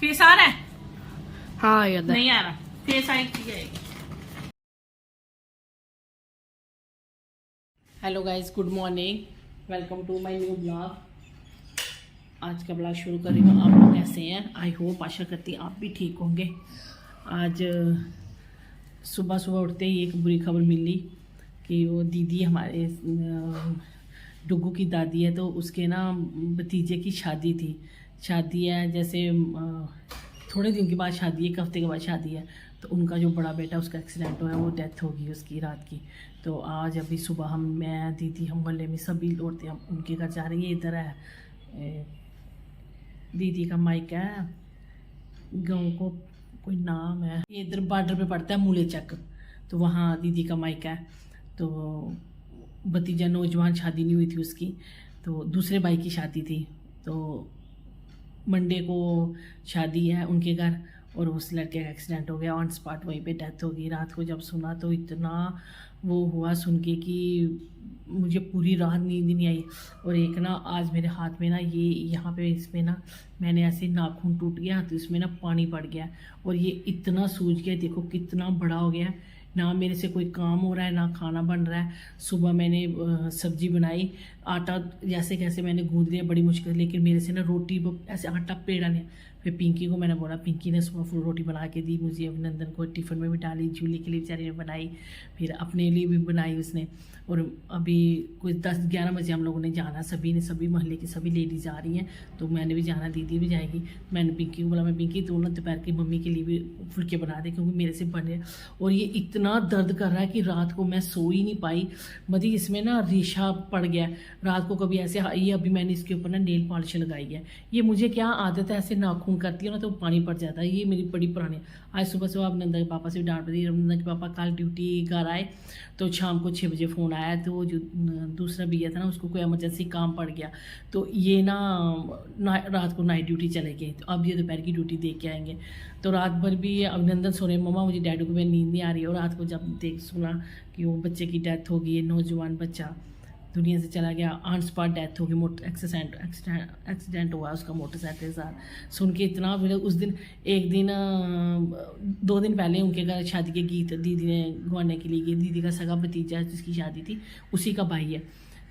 Face आ रहा है? हाँ याद है। नहीं आ रहा, फेस आई जाएगी। Hello guys, good morning, welcome to my new blog. आज का ब्लॉग शुरू कर रही हूँ। आप लोग कैसे हैं? आई होप, आशा करती आप भी ठीक होंगे। आज सुबह सुबह उठते ही एक बुरी खबर मिली कि वो दीदी हमारे डुग्गू की दादी है, तो उसके ना भतीजे की शादी थी। शादी है जैसे थोड़े दिन के बाद शादी है, एक हफ्ते के बाद शादी है। तो उनका जो बड़ा बेटा, उसका एक्सीडेंट हुआ है, वो डेथ होगी उसकी रात की। तो आज अभी सुबह मैं दीदी, हम गले में सभी औरतें हम उनके घर जा रही है। इधर है दीदी का माइक है, गाँव को कोई नाम है, ये इधर बॉर्डर पे पड़ता है मूले चक, तो वहाँ दीदी का माइक है। तो भतीजा नौजवान, शादी नहीं हुई थी उसकी, तो दूसरे भाई की शादी थी। तो मंडे को शादी है उनके घर, और उस लड़के का एक्सीडेंट हो गया, ऑन स्पॉट वहीं पे डेथ हो गई। रात को जब सुना तो इतना वो हुआ सुन के कि मुझे पूरी रात नींद नहीं आई। और एक ना आज मेरे हाथ में ना, ये यहाँ पे इसमें ना मैंने ऐसे नाखून टूट गया, तो इसमें ना पानी पड़ गया और ये इतना सूज गया, देखो कितना बड़ा हो गया। ना मेरे से कोई काम हो रहा है, ना खाना बन रहा है। सुबह मैंने सब्जी बनाई, आटा जैसे कैसे मैंने गूंद लिया बड़ी मुश्किल, लेकिन मेरे से ना रोटी ऐसे आटा पेड़ा नहीं। फिर पिंकी को मैंने बोला, पिंकी ने सुबह फुल रोटी बना के दी मुझे, अभिनंदन को टिफ़िन में भी डाली, जूली के लिए बेचारी ने बनाई, फिर अपने लिए भी बनाई उसने। और अभी कुछ 10-11 बजे हम लोगों ने जाना, सभी मोहल्ले की सभी लेडीज जा रही हैं, तो मैंने भी जाना, दीदी भी जाएगी। मैंने पिंकी को बोला, मैं पिंकी तू ना दोपहर की मम्मी के लिए भी फुल्के बना दे, क्योंकि मेरे से बने। और ये इतना दर्द कर रहा है कि रात को मैं सो ही नहीं पाई। मतलब इसमें ना रेशा पड़ गया रात को, कभी ऐसे ये अभी मैंने इसके ऊपर ना नेल पॉलिश लगाई है। ये मुझे क्या आदत है, ऐसे नाखून करती है ना तो पानी पड़ जाता है, ये मेरी बड़ी पुरानी। आज सुबह सुबह अभिनंदन के पापा से भी डांट पड़ी। अभिनंदन के पापा कल ड्यूटी घर आए तो शाम को 6 बजे फ़ोन आया, तो वो जो दूसरा भैया था ना, उसको कोई इमरजेंसी काम पड़ गया, तो ये ना रात को नाइट ड्यूटी चले गए। तो अब ये दोपहर की ड्यूटी देख के आएंगे। तो रात भर भी अभिनंदन सो रहे, मम्मा मुझे डैडी को भी नींद नहीं आ रही है। और रात को जब सुना कि वो बच्चे की डेथ हो गई है, नौजवान बच्चा दुनिया से चला गया, ऑन स्पॉट डेथ हो गई, एक्सीडेंट हुआ उसका मोटरसाइकिल के साथ। सुन के इतना फिर उस दिन, एक दिन 2 दिन पहले उनके घर शादी के गीत दीदी ने गवाने के लिए गई। दीदी का सगा भतीजा जिसकी शादी थी उसी का भाई है।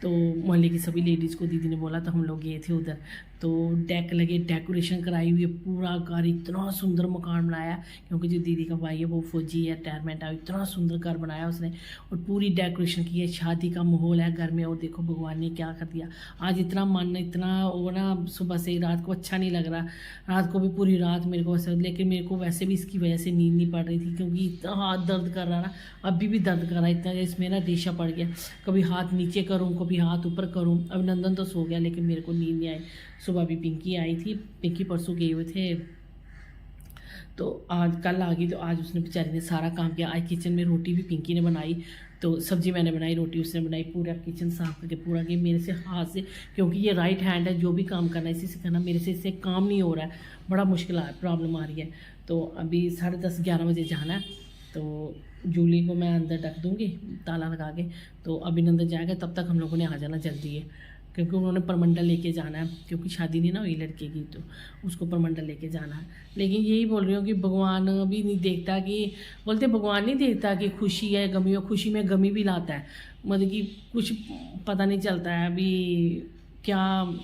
तो मोहल्ले की सभी लेडीज़ को दीदी ने बोला, तो हम लोग गए थे उधर। तो डेक लगे, डेकोरेशन कराई हुई है, पूरा घर, इतना सुंदर मकान बनाया, क्योंकि जो दीदी का भाई है वो फौजी है, रिटायरमेंट है, इतना सुंदर घर बनाया उसने, और पूरी डेकोरेशन की है, शादी का माहौल है घर में। और देखो भगवान ने क्या कर दिया, आज इतना मन, इतना वो ना, सुबह से रात को अच्छा नहीं लग रहा। रात को भी पूरी रात मेरे को वैसे, लेकिन मेरे को वैसे भी इसकी वजह से नींद नहीं पड़ रही थी, क्योंकि इतना हाथ दर्द कर रहा ना, अभी भी दर्द कर रहा है इतना, इसमें ना रेशा पड़ गया। कभी हाथ नीचे करूँ, कभी हाथ ऊपर करूँ। अभिनंदन तो सो गया, लेकिन मेरे को नींद नहीं आई। सुबह भी पिंकी आई थी, पिंकी परसों गए हुए थे, तो आज कल आ गई। तो आज उसने बेचारी ने सारा काम किया। आज किचन में रोटी भी पिंकी ने बनाई, तो सब्जी मैंने बनाई, रोटी उसने बनाई, पूरा किचन साफ करके पूरा गई मेरे से हाथ से, क्योंकि ये राइट हैंड है, जो भी काम करना है इसी से करना, मेरे से इससे काम नहीं हो रहा है, बड़ा मुश्किल आ प्रॉब्लम आ रही है। तो अभी 10:30-11 बजे जाना है। तो जूली को मैं अंदर रख दूँगी ताला लगा के, तो अभिनंदन जाएगा, तब तक हम लोगों ने आ जाना जल्दी है, क्योंकि उन्होंने परमंडल लेके जाना है, क्योंकि शादी नहीं ना हुई लड़के की, तो उसको परमंडल लेके जाना है। लेकिन यही बोल रही हूँ कि भगवान भी नहीं देखता, कि बोलते भगवान नहीं देखता कि खुशी है गमी हो, खुशी में गमी भी लाता है। मतलब कि कुछ पता नहीं चलता है अभी क्या।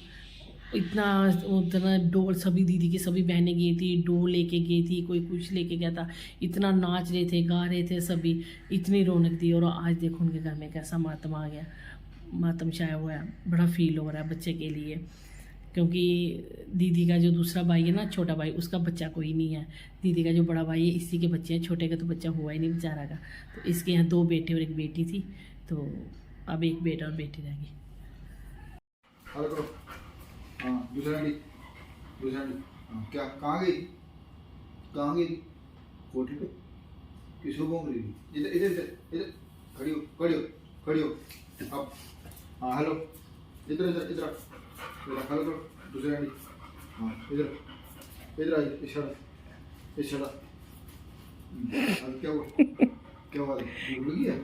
उतना डोल, सभी दीदी की सभी बहनें गई थी, डोल लेके गई थी, कोई कुछ लेके गया था, इतना नाच रहे थे, गा रहे थे सभी, इतनी रौनक थी। और आज देखो उनके घर में कैसा मातम आ गया, मातम छाया हुआ है, बड़ा फील हो रहा है बच्चे के लिए। क्योंकि दीदी का जो दूसरा भाई है ना, छोटा भाई, उसका बच्चा कोई नहीं है। दीदी का जो बड़ा भाई है इसी के बच्चे हैं, छोटे का तो बच्चा हुआ ही नहीं बेचारा का। तो इसके यहाँ 2 बेटे और 1 बेटी थी, तो अब 1 बेटा और बेटी रह गई। हाँ, दूसरा क्या कहाँ गई कोठी पे? किसको घूम रही थी? इधर इधर इधर इधर खड़ी हो अब। हाँ हेलो, इधर इधर इधर हेलो करो, दूसरी आंटी। हाँ इधर आई, इशारा। अब क्या हुआ भूल गई है?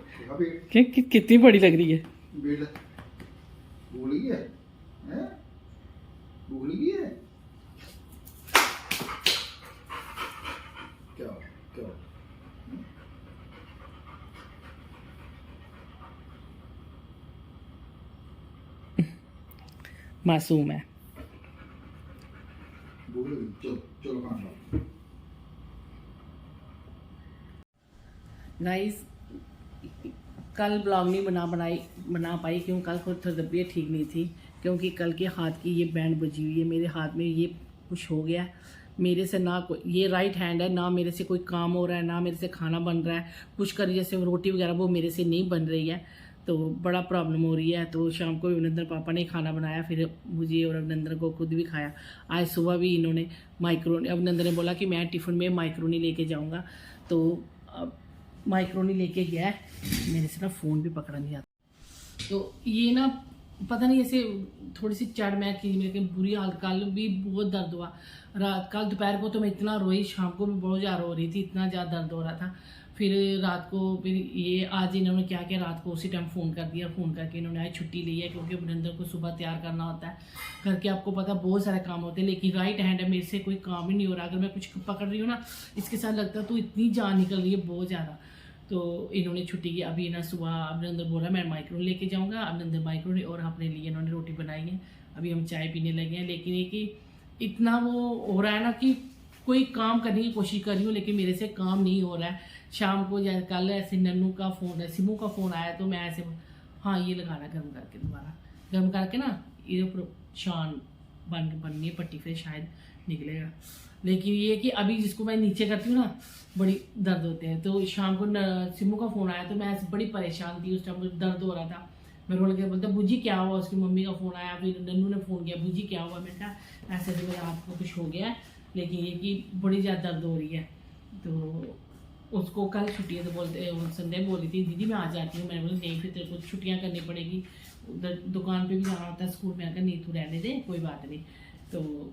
कितनी बड़ी लग रही है बेटा, भूल गई है? भूल गई है? मासूम है। भूख लगी, चलो चलो खाना खाओ। गाइस कल ब्लॉग नहीं बना पाई क्यों कल खुद तबीयत ठीक नहीं थी, क्योंकि कल के हाथ की ये बैंड बजी हुई है, मेरे हाथ में ये कुछ हो गया। मेरे से ना कोई, ये राइट हैंड है, ना मेरे से कोई काम हो रहा है, ना मेरे से खाना बन रहा है, कुछ कर जैसे रोटी वगैरह वो मेरे से नहीं बन रही है, तो बड़ा प्रॉब्लम हो रही है। तो शाम को अभिनंदन पापा ने खाना बनाया, फिर मुझे और अभिनंदन को खुद भी खाया। आज सुबह भी इन्होंने माइक्रोनी, अभिनंदन ने बोला कि मैं टिफ़िन में माइक्रोनी लेके जाऊँगा, तो अब माइक्रोनी लेके गया है। मेरे से ना फ़ोन भी पकड़ा नहीं आता, तो ये ना पता नहीं ऐसे थोड़ी सी चढ़ मैं की मेरे बुरी हाल। कल भी बहुत दर्द हुआ, रात कल दोपहर को तो मैं इतना रोई, शाम को भी बहुत ज़्यादा रो रही थी, इतना ज़्यादा दर्द हो रहा था। फिर रात को फिर ये आज इन्होंने क्या किया, रात को उसी टाइम फ़ोन कर दिया, फ़ोन करके इन्होंने आज छुट्टी ली है, क्योंकि अभिनंदन को सुबह तैयार करना होता है, घर के आपको पता बहुत सारे काम होते हैं। लेकिन राइट हैंड है, मेरे से कोई काम ही नहीं हो रहा। अगर मैं कुछ पकड़ रही हूँ ना, इसके साथ लगता तो इतनी जान निकल रही है बहुत ज़्यादा। तो इन्होंने छुट्टी की। अभी ना सुबह अभिनंदन बोला मैं माइक्रोनी लेके जाऊँगा, अभिनंदन माइक्रोनी और अपने लिए इन्होंने रोटी बनाई है। अभी हम चाय पीने लगे हैं, लेकिन ये कि इतना वो हो रहा है ना कि कोई काम करने की कोशिश कर रही हूँ, लेकिन मेरे से काम नहीं हो रहा है। शाम को या कल ऐसे नन्नू का फ़ोन है, सिमू का फ़ोन आया, तो मैं ऐसे हाँ ये लगाना गर्म करके, दोबारा गर्म करके ना ये ऊपर शान बननी है पट्टी, फिर शायद निकलेगा। लेकिन ये कि अभी जिसको मैं नीचे करती हूँ ना बड़ी दर्द होते हैं। तो शाम को सिमू का फ़ोन आया, तो मैं ऐसे बड़ी परेशान थी, उस टाइम मुझे दर्द हो रहा था। मैं रोल के बोलता बुझी क्या हुआ, उसकी मम्मी का फ़ोन आया, फिर नन्नू ने फ़ोन किया बुझी क्या हुआ, मैंने कहा ऐसे तो मेरा आपको कुछ हो गया है, लेकिन ये कि बड़ी ज़्यादा दर्द हो रही है। तो उसको कल छुट्टी है, तो बोलते संध्या बोली थी दीदी मैं आ जाती हूँ। मैंने बोला नहीं फिर तेरे को छुट्टियाँ करनी पड़ेगी, उधर दुकान पे भी जाना होता है, स्कूल में आकर नहीं तू रहने दे कोई बात नहीं। तो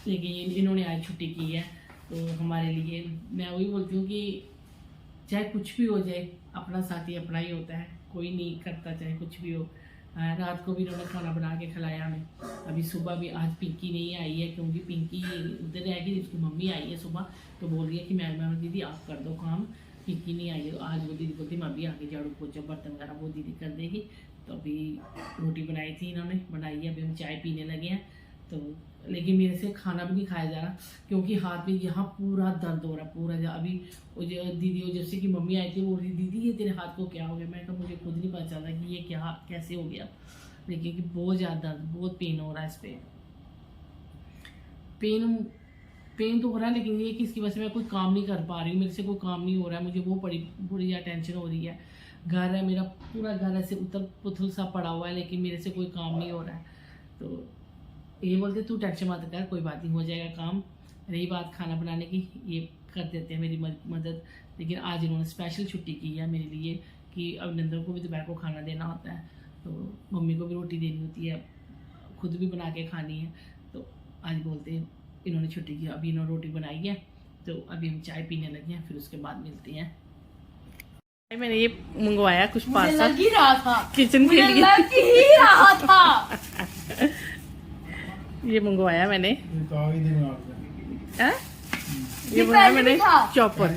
लेकिन इन्होंने आज छुट्टी की है, तो हमारे लिए मैं वही बोलती हूँ कि चाहे कुछ भी हो जाए अपना साथी अपना ही होता है, कोई नहीं करता चाहे कुछ भी हो। रात को भी इन्होंने खाना बना के खिलाया हमें। अभी सुबह भी आज पिंकी नहीं आई है, क्योंकि पिंकी उधर रहेगी, उसकी मम्मी आई है सुबह, तो बोल रही है कि मैं दीदी आप कर दो काम, पिंकी नहीं आई है। आज वो दीदी बोलती मैं अभी आके झाड़ू पोछा बर्तन वगैरह वो दीदी कर देगी। तो अभी रोटी बनाई थी इन्होंने, बनाई है, अभी हम चाय पीने लगे हैं। तो लेकिन मेरे से खाना भी नहीं खाया जा रहा, क्योंकि हाथ में यहाँ पूरा दर्द हो रहा पूरा। अभी वो जो दीदी जैसे कि मम्मी आई थी, वो दीदी ये तेरे हाथ को क्या हो गया, मैं कहा मुझे खुद नहीं पता चला कि ये क्या कैसे हो गया। लेकिन कि बहुत ज़्यादा दर्द, बहुत पेन हो रहा है इस पर। पेन तो हो रहा है, लेकिन ये कि इसकी वजह से मैं कोई काम नहीं कर पा रही हूँ, मेरे से कोई काम नहीं हो रहा है, मुझे वो बड़ी ज़्यादा टेंशन हो रही है। घर है मेरा, पूरा घर ऐसे उथल पुथल सा पड़ा हुआ है, लेकिन मेरे से कोई काम नहीं हो रहा है। तो ये बोलते तू टेंशन मत कर, कोई बात नहीं हो जाएगा काम। रही बात खाना बनाने की, ये कर देते हैं मेरी मदद। लेकिन आज इन्होंने स्पेशल छुट्टी की है मेरे लिए कि अभिनंदन को भी दोपहर को खाना देना होता है, तो मम्मी को भी रोटी देनी होती है, खुद भी बना के खानी है। तो आज बोलते हैं इन्होंने छुट्टी की, अभी इन्होंने रोटी बनाई है, तो अभी हम चाय पीने लगे हैं, फिर उसके बाद मिलते हैं। मैंने ये मंगवाया कुछ पार्सल, लग ही रहा था किचन के लिए, लग ही रहा था। ये मंगवाया मैंने, ये मंगवाया मैंने चॉपर।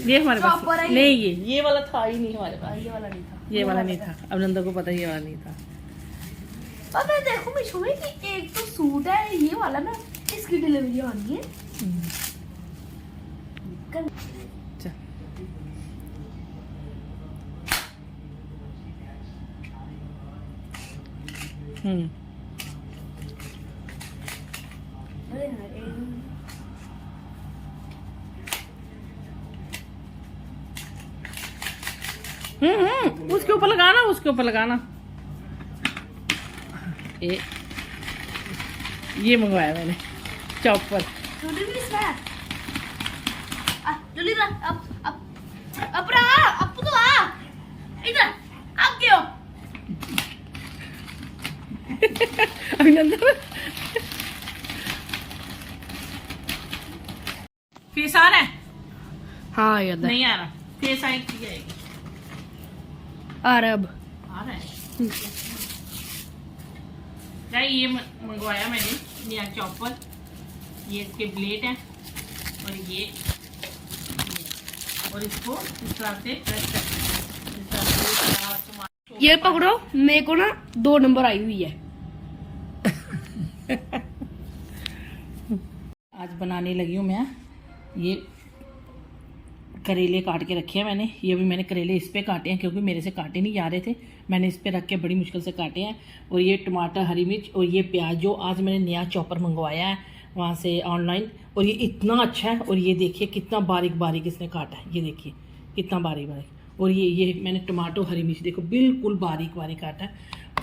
ये हमारे पास चॉपर है नहीं, ये वाला था ही नहीं हमारे पास, ये वाला नहीं था, ये वाला नहीं था। अभिनंदन को पता ये वाला नहीं था। पता है देखो मैं छुई कि एक तो सूट है ये वाला ना, इसकी डिलीवरी आनी है। चल उसके ऊपर लगाना, उसके ऊपर लगाना। ये मंगवाया मैंने चॉपर। जल्दी भी इसमें जल्दी ना, अब रहा, अब तो आ इधर अब क्यों अभिनंदन फेस आ रहा है? हाँ यार नहीं आ रहा, फेस आई की जाएगी। अरब आ रहा है क्या? ये मंगवाया मैंने नया चॉपर, ये इसके ब्लेड है, और ये और इसको इस तरह से प्रेस करके ये पकड़ो, मेरे को ना 2 नंबर आई हुई है। आज बनाने लगी हूँ मैं, ये करेले काट के रखे हैं मैंने। ये भी मैंने करेले इस पे काटे हैं क्योंकि मेरे से काटे नहीं जा रहे थे, मैंने इस पे रख के बड़ी मुश्किल से काटे हैं। और ये टमाटर, हरी मिर्च और ये प्याज जो आज मैंने नया चॉपर मंगवाया है वहाँ से ऑनलाइन, और ये इतना अच्छा है। और ये देखिए कितना बारीक बारीक इसने काटा है, ये देखिए कितना बारीक बारीक। और ये मैंने टमाटो, हरी मिर्च देखो बिल्कुल बारीक बारीक काटा है।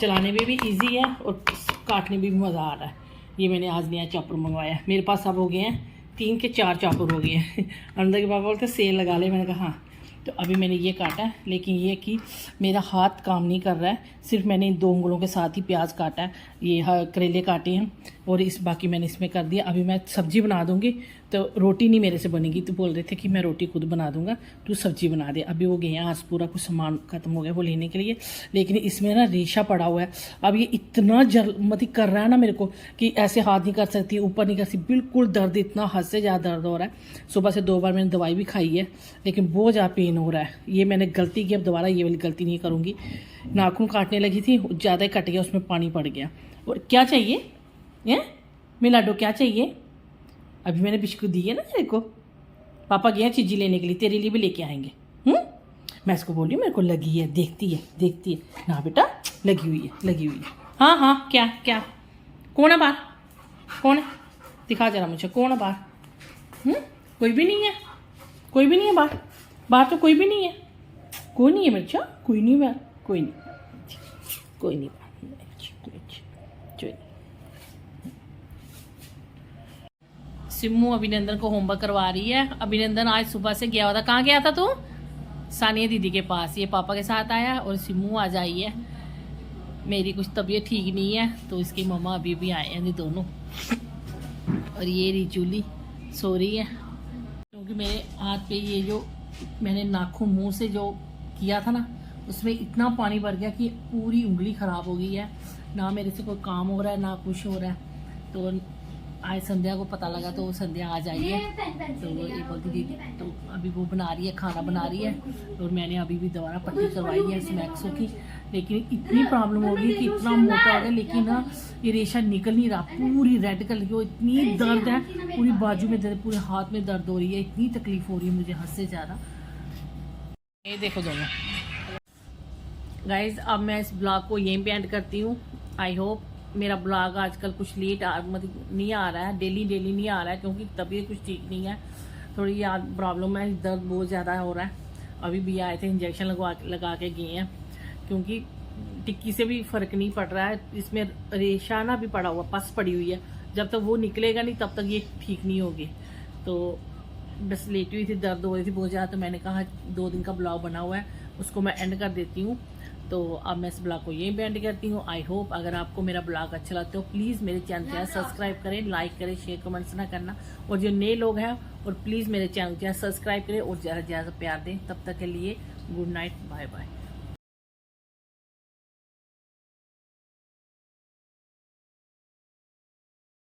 चलाने में भी ईजी है और काटने में भी मज़ा आ रहा है। ये मैंने आज नया चॉपर मंगवाया है। मेरे पास अब हो गए हैं 3 के 4 चॉपर हो गए हैं। अंदर के पापा बोलते सेल लगा ले, मैंने कहा हाँ। तो अभी मैंने ये काटा है, लेकिन ये कि मेरा हाथ काम नहीं कर रहा है, सिर्फ मैंने इन 2 उंगलों के साथ ही प्याज काटा है, ये करेले काटे हैं और इस बाकी मैंने इसमें कर दिया। अभी मैं सब्जी बना दूंगी, तो रोटी नहीं मेरे से बनेगी। तो बोल रहे थे कि मैं रोटी खुद बना दूंगा, तू सब्जी बना दे। अभी वो गए हैं, आज पूरा कुछ सामान खत्म हो गया वो लेने के लिए, लेकिन इसमें ना रेशा पड़ा हुआ है। अब ये इतना जलमती कर रहा है ना मेरे को कि ऐसे हाथ नहीं कर सकती, ऊपर नहीं कर सकती, बिल्कुल दर्द, इतना हद से ज़्यादा दर्द हो रहा है। सुबह से 2 बार मैंने दवाई भी खाई है, लेकिन बहुत ज़्यादा पेन हो रहा है। ये मैंने गलती की, अब दोबारा ये वाली गलती नहीं करूँगी। नाखून काटने लगी थी, ज़्यादा ही कट गया, उसमें पानी पड़ गया। और क्या चाहिए ये मिलाडो, क्या चाहिए? अभी मैंने बिस्कुट दी है ना तेरे को, पापा गए हैं चीज़ी लेने के लिए, तेरे लिए भी लेके आएंगे। मैं इसको बोली मेरे को लगी है, देखती है ना बेटा, लगी हुई है। हाँ हाँ, क्या क्या, कौन है बाहर, कौन है, दिखा जरा मुझे, कौन है बाहर? कोई भी नहीं है, कोई भी नहीं है बाहर, बाहर तो कोई भी नहीं है, कोई नहीं है बच्चा, कोई नहीं बाहर, कोई नहीं बाहर। सिम्मू अभिनंदन को होमवर्क करवा रही है। अभिनंदन आज सुबह से गया हुआ था, कहाँ गया था तू? सानिया दीदी के पास। ये पापा के साथ आया और सिम्मू आज आई है। मेरी कुछ तबीयत ठीक नहीं है, तो इसकी मम्मा अभी भी आए हैं दोनों। और ये रिचूली सो रही है क्योंकि मेरे हाथ पे ये जो मैंने नाखून मुंह से जो किया था ना, उसमें इतना पानी भर गया कि पूरी उंगली ख़राब हो गई है। ना मेरे से कोई काम हो रहा है ना कुछ हो रहा है। तो आज संध्या को पता लगा, तो संध्या आज आई है, तो ये बोलती दीदी, तो अभी वो बना रही है, खाना बना रही है। और मैंने अभी भी दोबारा पट्टी करवाई है स्नैक्सों की, लेकिन इतनी प्रॉब्लम हो गई कि इतना मोटा हो गया, लेकिन ना ये रेशा निकल नहीं रहा, पूरी रेड कलर की। वो इतनी दर्द है, पूरी बाजू में दर्द, पूरे हाथ में दर्द हो रही है, इतनी तकलीफ हो रही है मुझे हद से ज़्यादा। ये देखो दोनों गाइज, अब मैं इस ब्लॉग को यहीं पे एंड करती हूँ। आई होप मेरा ब्लॉग आजकल कुछ लेट मतलब नहीं आ रहा है, डेली नहीं आ रहा है, क्योंकि तबीयत कुछ ठीक नहीं है, थोड़ी याद प्रॉब्लम है, दर्द बहुत ज़्यादा हो रहा है। अभी भी आए थे, इंजेक्शन लगा के गए हैं, क्योंकि टिक्की से भी फ़र्क नहीं पड़ रहा है। इसमें रेशा ना भी पड़ा हुआ, पस पड़ी हुई है, जब तक वो निकलेगा नहीं तब तक ये ठीक नहीं होगी। तो बस लेटी हुई थी, दर्द हो रही थी बहुत ज़्यादा, तो मैंने कहा 2 दिन का ब्लॉग बना हुआ है, उसको मैं एंड कर देती हूँ। तो अब मैं इस ब्लॉग को यहीं पे एंड करती हूँ। आई होप अगर आपको मेरा ब्लॉग अच्छा लगता है तो प्लीज़ मेरे चैनल को सब्सक्राइब करें, लाइक करें, शेयर कमेंट्स ना करना। और जो नए लोग हैं और प्लीज़ मेरे चैनल को सब्सक्राइब करें और ज़्यादा से ज़्यादा प्यार दें। तब तक के लिए गुड नाइट, बाय बाय।